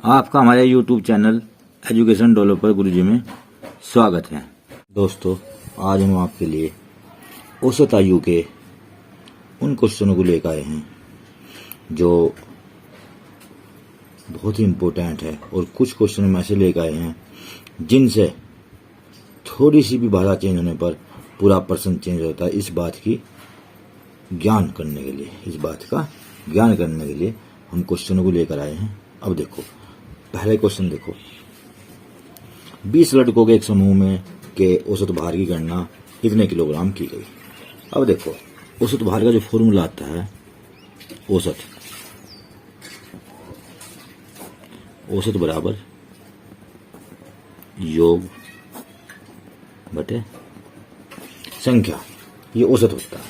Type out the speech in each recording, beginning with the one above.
आपका हमारे YouTube channel education developer गुरुजी में स्वागत है। दोस्तों, आज हम आपके लिए औसत आयु के उन क्वेश्चनों को लेकर आए हैं जो बहुत ही इम्पोर्टेंट है, और कुछ क्वेश्चन हम ऐसे लेकर आए हैं जिनसे थोड़ी सी भी भाषा चेंज होने पर पूरा पर्सन चेंज होता है। इस बात का ज्ञान करने के लिए हम क्वेश्चनों को लेकर आए हैं। अब देखो, पहले क्वेश्चन देखो, 20 लड़कों के एक समूह में के औसत भार की गणना कितने किलोग्राम की गई। अब देखो, औसत भार का जो फॉर्मूला आता है, औसत बराबर योग बटे संख्या, ये औसत होता है।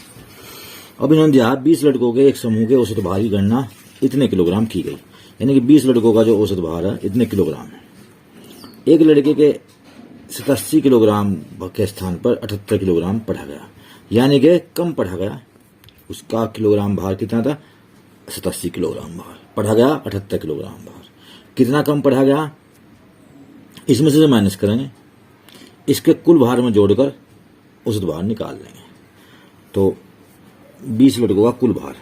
अब इन्होंने दिया 20 लड़कों के एक समूह के औसत भार की गणना इतने किलोग्राम की गई, यानी कि 20 लड़कों का जो औसत भार है इतने किलोग्राम है। एक लड़के के 87 किलोग्राम के स्थान पर 78 किलोग्राम पढ़ा गया, यानी कि कम पढ़ा गया। उसका किलोग्राम भार कितना था? 87 किलोग्राम भार पढ़ा गया, 78 किलोग्राम भार। कितना कम पढ़ा गया, इसमें से माइनस करेंगे, इसके कुल भार में जोड़कर औसत भार निकाल लेंगे। तो 20 लड़कों का कुल भार,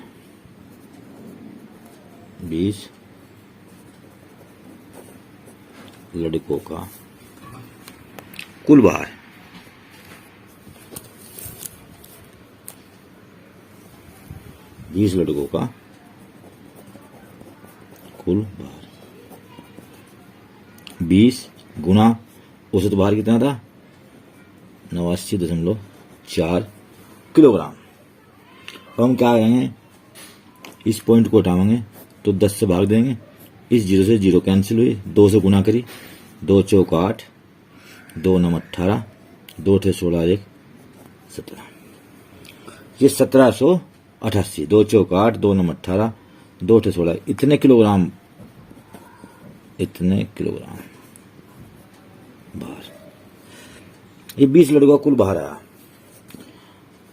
20 लड़कों का कुल भार, लड़कों का कुल भार 20 गुना औसत भार कितना था? 89.4 किलोग्राम। अब हम क्या करेंगे, इस पॉइंट को हटाएंगे तो 10 से भाग देंगे, इस 0 से 0 कैंसिल हुई, 2 से गुना करी, 2 चौक 8, 2 9 18, 2 थे 16, 1 17, ये 1788, 2 चौक 8, 2 9 18, 2 थे 16, इतने किलोग्राम भार। ये 20 लड़कों का कुल भार आया,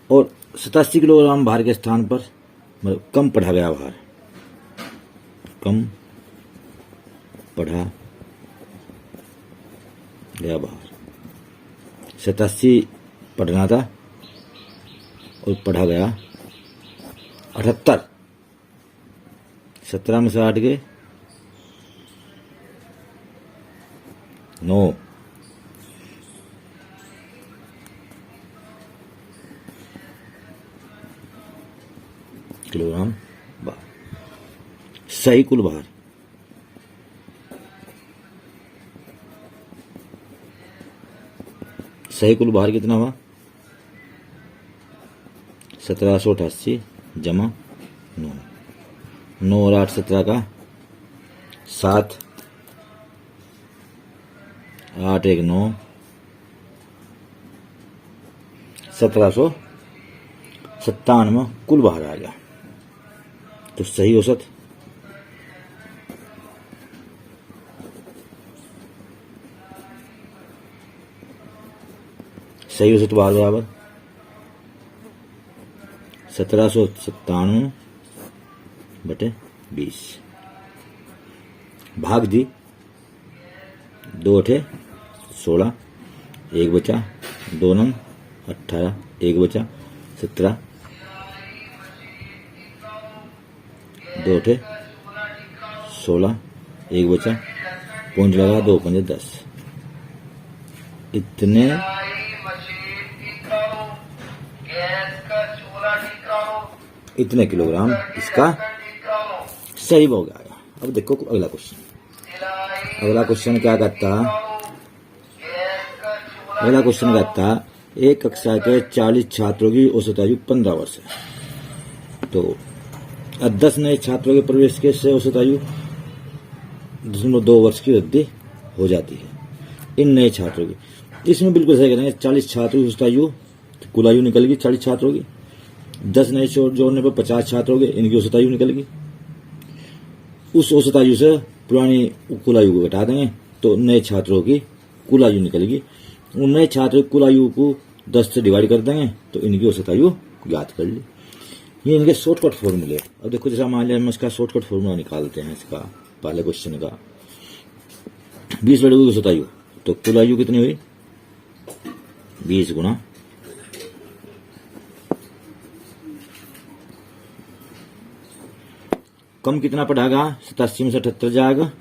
और 87 किलोग्राम भार के स्थान पर मतलब कम पढ़ा गया भार, कम पढ़ा गया भार 87 पढ़ना था और पढ़ा गया 78। 17 में से 8 गए 9, किलोग्राम भार। सही कुल भार, सही कुल भार कितना हुआ? 1788 जमा 9, 9 और 8 17 का 7, 8 1 9, 1797 कुल भार आ गया। तो सही औसत भार बराबर 1797 बटे 20 भाग दी 2 थे 16, 1 बचा, 2 9 18, 1 बचा 17, 2 थे 16, 1 बचा, पॉइंट लगा, 2 5 10, इतने किलोग्राम इसका सही हो गया। अब देखो अगला क्वेश्चन। अगला क्वेश्चन क्या कहता है, एक कक्षा के 40 छात्रों की औसत आयु 15 वर्ष है, तो 10 नए छात्रों के प्रवेश के से औसत आयु 2 वर्ष की वृद्धि हो जाती है। इन नए छात्रों की, इसमें बिल्कुल सही करेंगे, 40 छात्रों की औसत आयु, कुल आयु निकल गई 40 छात्रों की, 10 नए जोड़ने पर 50 छात्र हो गए, इनकी औसत आयु निकल गई। उस औसत आयु से पुरानी कुल आयु को घटा देंगे तो नए छात्रों की कुल आयु निकलेगी। उन नए छात्रों की कुल आयु को 10 से डिवाइड कर देंगे तो इनकी औसत आयु ज्ञात कर ली। ये इनके शॉर्टकट फॉर्मूले। अब देखो, जैसा मान लिया हम इसका शॉर्टकट फॉर्मूला निकालते हैं, इसका पहले क्वेश्चन का। 20 लड़कों की शतायु, तो कुल आयु कितनी हुई 20 गुना कम कितना पड़ेगा 87 में से 78 जाएगा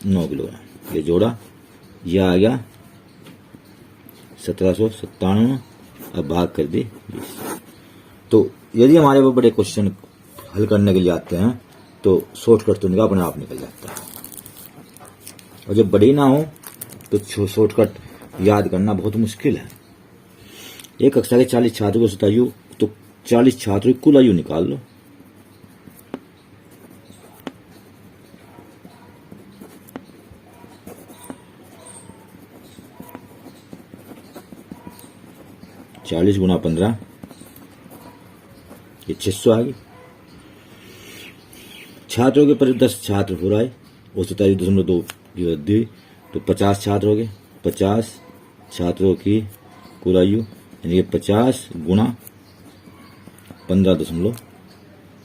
9 किलोग्राम। ये जोड़ा, यह आ गया 1797। अब भाग कर दी 20। तो यदि हमारे वो बड़े क्वेश्चन हल करने के लिए आते हैं तो शॉर्टकट तो उनका अपने आप निकल जाता है, और जब बड़ी ना हो तो शॉर्टकट याद करना बहुत मुश्किल है। एक कक्षा के 40 छात्रों को शतायु, तो 40 छात्रों की कुल आयु निकाल लो। चालीस गुना 15, ये 600 आ गई। छात्रों के पर 10 छात्र हो रहा है, वो 27.2 की वृद्धि हुई, तो 50 छात्र हो गए। 50 छात्रों की कुल आयु यानी कि 50 गुना 15.2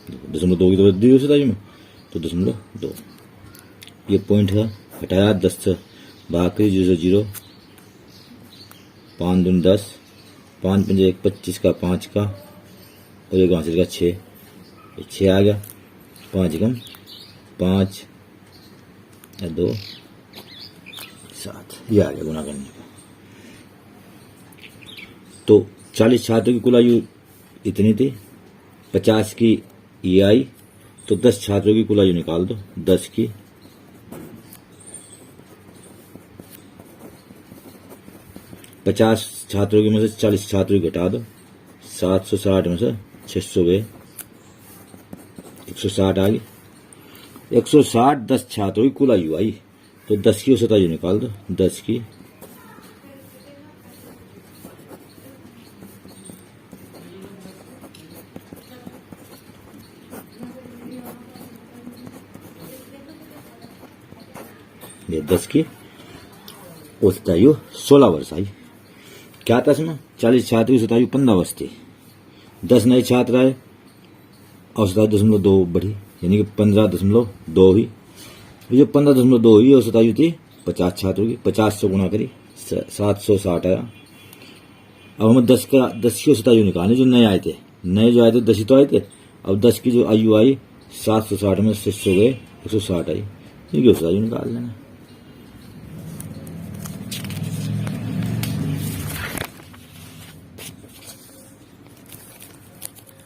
की तो वृद्धि हुई शतायु में, तो 0.2। ये पॉइंट है, हटाया 10 से बाकी 0 5 दूनी 10, 5 पंजे 25 का 5 का, और एक आंसर का 6, 6 आ गया। 5 कम 5 या 2 7, ये आ गया गुना करने का। तो 40 छात्रों की कुल आयु इतनी थी, 50 की ये आई, तो 10 छात्रों की कुल आयु निकाल दो। 10 की 50 छात्रों की में से 40 छात्रों की घटा दो, 760 में से 600 गए, 160 आ गई। 160 10 छात्रों की कुल आयु आई, तो 10 की औसत आयु निकाल दो। 10 की 10 की औसत आयु 16 वर्ष आई। क्या था इसमें, 40 छात्रों की औसत आयु 15 वर्ष थी, 10 नए छात्र आए, औसत आयु 0.2 बढ़ी, यानी कि 15.2 हुई। ये जो 15.2 हुई औसत आयु थी 50 छात्रों की, 50 से गुणा करी 760 आया। अब हमें 10 की औसत आयु निकालनी, जो नए आए थे, नए जो आए थे 10 ही तो आए थे। अब 10 की जो आयु आई 760 में 600 गए, 160 आई, इनकी औसत आयु निकाल लेना।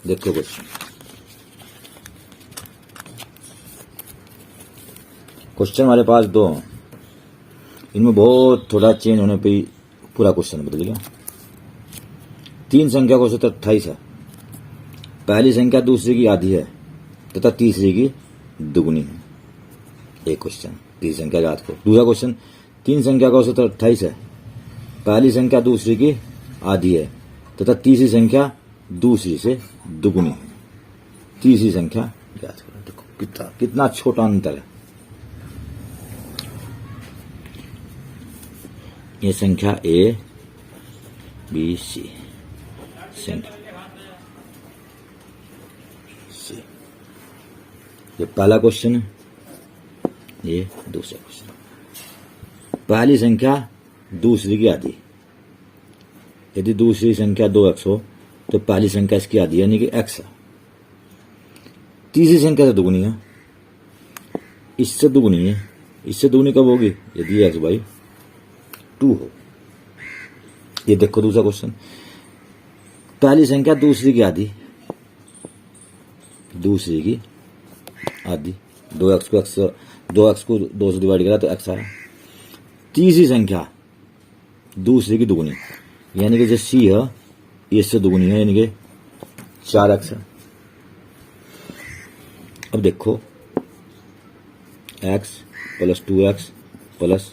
देखो क्वेश्चन हमारे पास 2 हैं, इनमें बहुत थोड़ा चेंज होने पे ही पूरा क्वेश्चन बदल गया। 3 संख्या को औसत 28 है, पहली संख्या दूसरी की आधी है तथा तीसरी की दुगुनी है। एक क्वेश्चन, तीसरी संख्या याद करो। दूसरा क्वेश्चन, 3 संख्या का औसत 28 है, पहली संख्या दूसरी की आधी है तथा तीसरी संख्या दूसरी से दुगुनी है। तीसरी संख्या याद करो। देखो कितना छोटा अंतर है। ये संख्या A B C संख्या C, ये पहला क्वेश्चन है, ये दूसरा क्वेश्चन। पहली संख्या दूसरी की आधी, यदि दूसरी संख्या 2x हो तो पहली संख्या इसकी आधी यानी कि x है। तीसरी संख्या से दुगुनी है, इससे दुगुनी है, इससे दुगुनी कब होगी, यदि x/2 हो। ये देखो दूसरा क्वेश्चन, पहली संख्या दूसरी की आधी, दूसरी की आधी, 2x को 2 से डिवाइड करा तो x आया। तीसरी संख्या दूसरी की दुगुनी, यानी कि जो c है ये इससे दुगुनी है, यानी कि 4x है। अब देखो x plus 2x plus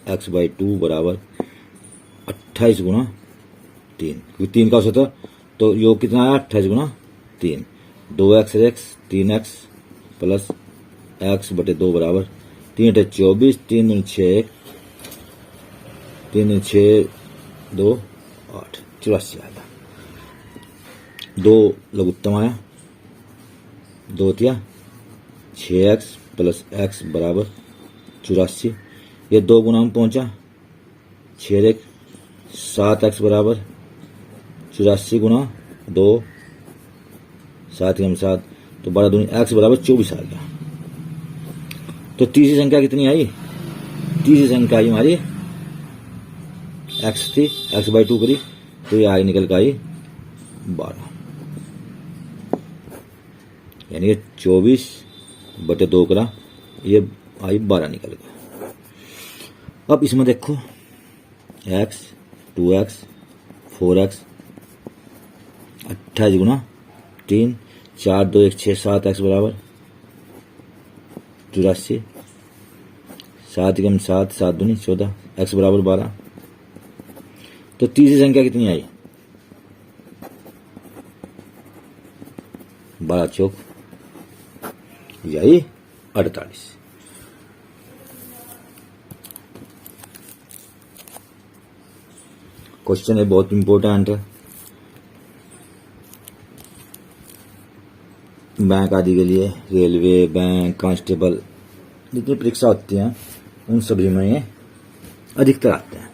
x/2 बराबर 28 गुना 3, क्योंकि 3 का औसत है तो योग कितना आया 28 गुना 3, 2x 3x प्लस x/2 बराबर 3 × 24, 3 दूनी 6, 3 दूनी 6 2 8, 84 आया। 2 लघुत्तम आया, 2 तिया 6x प्लस x बराबर 84, ये 2 गुना में पहुंचा 6 एक 7x बराबर 84 गुना 2 7 हम 7 तो 12 दूनी x बराबर 24 आ गया। तो तीसरी संख्या कितनी आई? तीसरी संख्या आई हमारी x थी, x/2 करी तो ये आई निकल के आई 12, यानी ये 24/2 करा, ये आई 12 निकल गया। अब इसमें देखो x 2x 4x 28 गुना 3 4 2 1 6 7x बराबर 84 7 कम 7 7 दूनी 14 x बराबर 12। तो तीसरी संख्या कितनी आई? 12 चौक यही 48। क्वेश्चन है बहुत इंपॉर्टेंट है, बैंक आदि के लिए, रेलवे, बैंक, कांस्टेबल जितनी परीक्षा होती हैं उन सभी में ये अधिकतर आते हैं।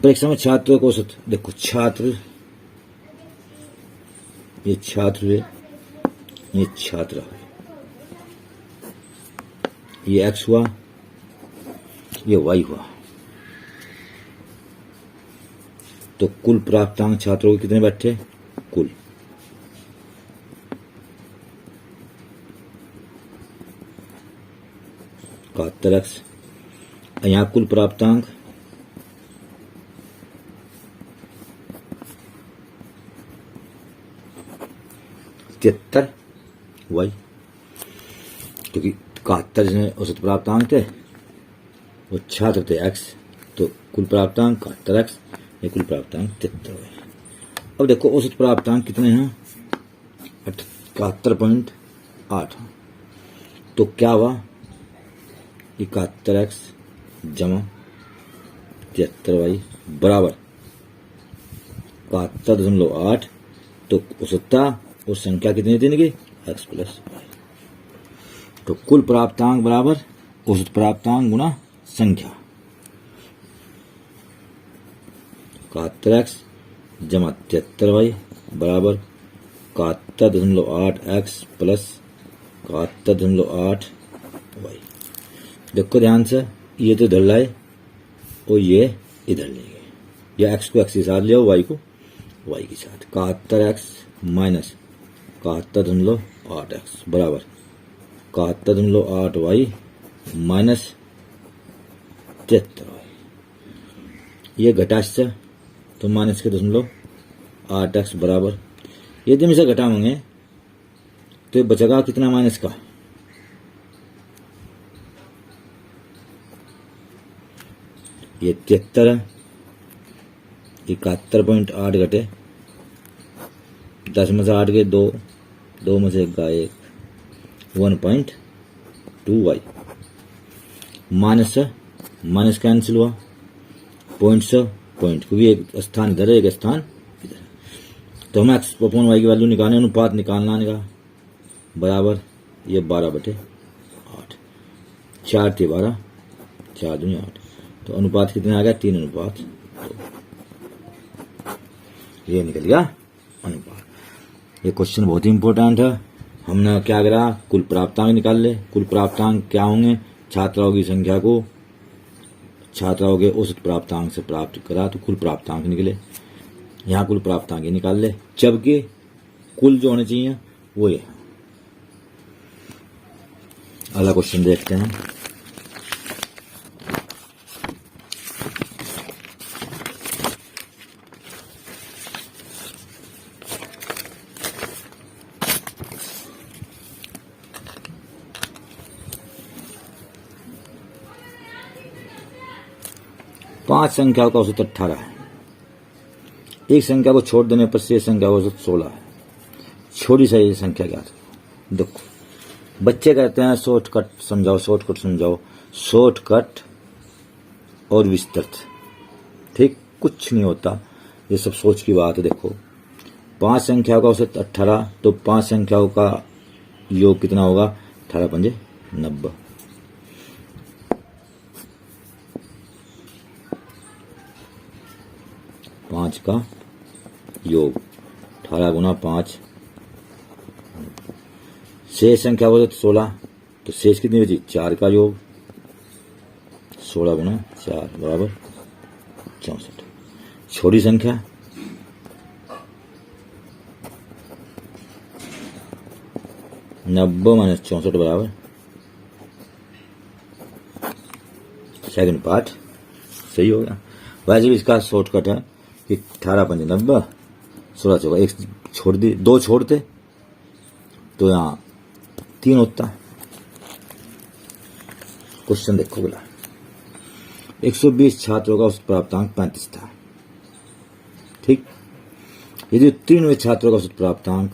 परीक्षा में छात्रों को औसत देखो, छात्र ये छात्र है, ये छात्र है, ये x हुआ, ये y हुआ। तो कुल प्राप्तांक छात्रों के कितने बैठे? कुल 71x। यहाँ कुल प्राप्तांक 73 y, क्योंकि 71 औसत प्राप्तांक थे और छात्र थे x, तो कुल प्राप्तांक 71x, ये कुल प्राप्तांक 73 y। अब देखो औसत प्राप्तांक कितने हैं? 71.8। तो क्या हुआ? 71x जमा 73y बराबर 71.8। तो औसतता और संख्या कितनी थी इनकी? x plus y। तो कुल प्राप्तांक बराबर औसत प्राप्तांक गुना संख्या, 71x जमा 73y बराबर 71.8x प्लस 71.8y। देखो ध्यान से, ये तो इधर लाए और ये इधर ले गए, या x को x के साथ ले आओ, y को y के साथ। 71x माइनस 71.8x बराबर 71.8y माइनस 73y। ये घटा से तो माइनस के 0.8x बराबर, यदि हम इसे घटाएंगे तो ये बचेगा कितना माइनस का? ये 73 है, 71.8 घटे 10 में से 8 गए 2, 2 में से 1 गया 1, 1.2y माइनस से माइनस कैंसिल हुआ, पॉइंट से पॉइंट, क्योंकि एक स्थान इधर है एक स्थान इधर है। तो हमें x अपॉन y की वैल्यू निकालने, अनुपात निकालना निकाल बराबर ये 12/8, 4 थे 12, 4 दूनी 8, तो अनुपात कितने आ गया? 3:2। ये निकल गया अनुपात। ये क्वेश्चन बहुत ही इंपॉर्टेंट है। हमने क्या करा? कुल प्राप्तांक निकाल ले। कुल प्राप्तांक क्या होंगे? छात्राओं की संख्या को छात्राओं के औसत प्राप्तांक से प्राप्त करा तो कुल प्राप्तांक निकले। यहाँ कुल प्राप्तांक ही निकाल ले, जबकि कुल जो होने चाहिए वो ये। अगला क्वेश्चन देखते हैं। पांच संख्याओं का औसत 18 है। एक संख्या को छोड़ देने पर शेष संख्या का औसत 16 है। छोटी सही संख्या ज्ञात करो। देखो बच्चे कहते हैं शॉर्टकट समझाओ, शॉर्टकट समझाओ, शॉर्टकट और विस्तृत, ठीक कुछ नहीं होता, ये सब सोच की बात है। देखो 5 संख्याओं का औसत 18, तो 5 संख्याओं का योग कितना होगा? 18 पंजे 90। 5 का योग, 18 गुना 5, शेष संख्या बोले तो 16, तो शेष कितनी बची? 4 का योग, 16 गुना 4 बराबर 64। छोटी संख्या 90 माइनस 64 बराबर, सेकंड पार्ट सही हो गया। वैसे भी इसका शॉर्टकट है कि 18 पंजे 90, 16 चौका 1 छोड़ दी, 2 छोड़ते तो यहाँ 3 होता। क्वेश्चन देखो बोला 120 छात्रों का औसत प्राप्तांक 35 था। ठीक, यदि उत्तीर्ण छात्रों का औसत प्राप्तांक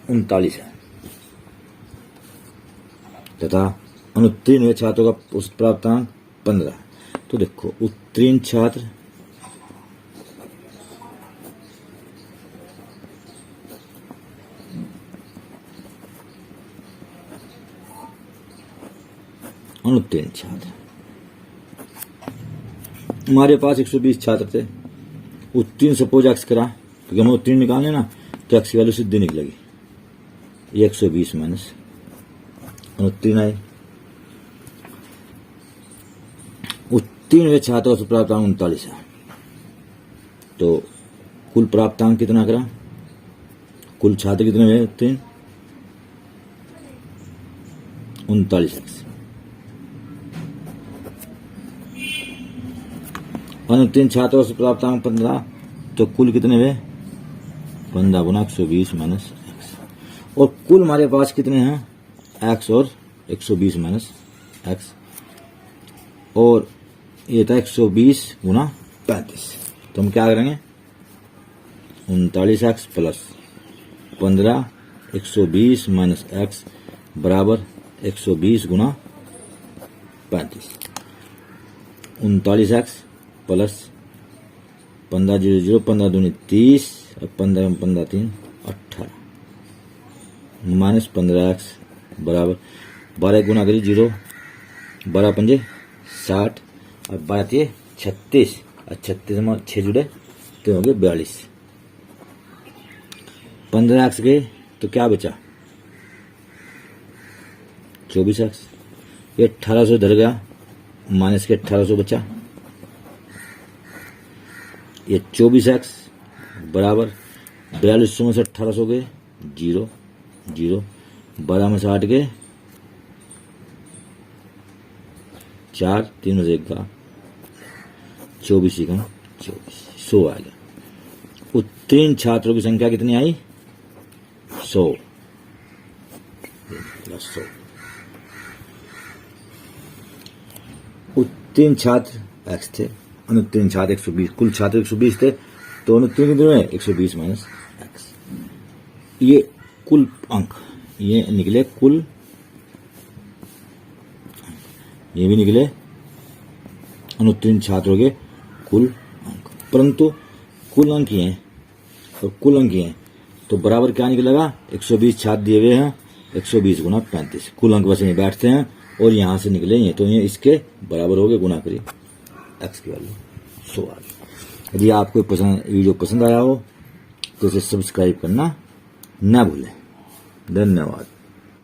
39 है तथा अनुत्तीर्ण छात्रों का औसत प्राप्तांक 15 है, तो देखो उत्तीर्ण छात्र अनुत्तीर्ण छात्र, हमारे पास 120 छात्र थे, उत्तीर्ण सपोज एक्स करा, क्योंकि हमें उत्तीर्ण निकालने ना, तो एक्स की वैल्यू सीधी निकलेगी, ये 120 माइनस अनुत्तीर्ण आए। उत्तीर्ण छात्रों से प्राप्तांक 39 है, तो कुल प्राप्तांक कितना करा, कुल छात्र कितने हुए उत्तीर्ण? 39 एक्स। अनुत्तीर्ण छात्रों से प्राप्तांक 15, तो कुल कितने हुए? 15 गुना 120 माइनस एक्स। और कुल हमारे पास कितने हैं? एक्स और 120 माइनस एक्स, और ये था 120 गुना 35, तो हम क्या करेंगे? 39 एक्स प्लस 15 120 माइनस एक्स बराबर 120 गुना 35। 39 एक्स प्लस 15 0 0 15 दूनी 30 और 15 15 3 18 माइनस 15 एक्स बराबर 12 गुना करिए 0, 12 पंजे 60 और 12 36 और 36 में 6 जुड़े तो हो गए 42। 15 एक्स गए तो क्या बचा? 24 एक्स। ये 1800 धर गया, माइनस के 1800 बचा, ये 24 एक्स बराबर 4200 में से 1800 गए 0 0, 12 में से 8 गए 4, 3 में से 1 का 24 का 24, 100 आ गया। उत्तीर्ण छात्रों की संख्या कितनी आई? 100 प्लस 100। उत्तीर्ण छात्र एक्स थे, अनुत्तीर्ण छात्र 120, कुल छात्र 120 थे, तो अनुत्तीर्ण कितने हुए? 120 माइनस एक्स। ये कुल अंक, ये निकले कुल, ये भी निकले अनुत्तीर्ण छात्रों के कुल अंक, परंतु कुल अंक ही हैं और कुल अंक ही हैं, तो बराबर क्या निकलेगा? 120 छात्र दिए हुए हैं, 120 गुना 35, कुल अंक वैसे नहीं बैठते हैं और यहां से निकले ये, तो ये इसके बराबर हो गए, गुना करिए एक्स की वैल्यू 100 आ गई। यदि आपको वीडियो पसंद आया हो तो इसे सब्सक्राइब करना ना भूलें। धन्यवाद।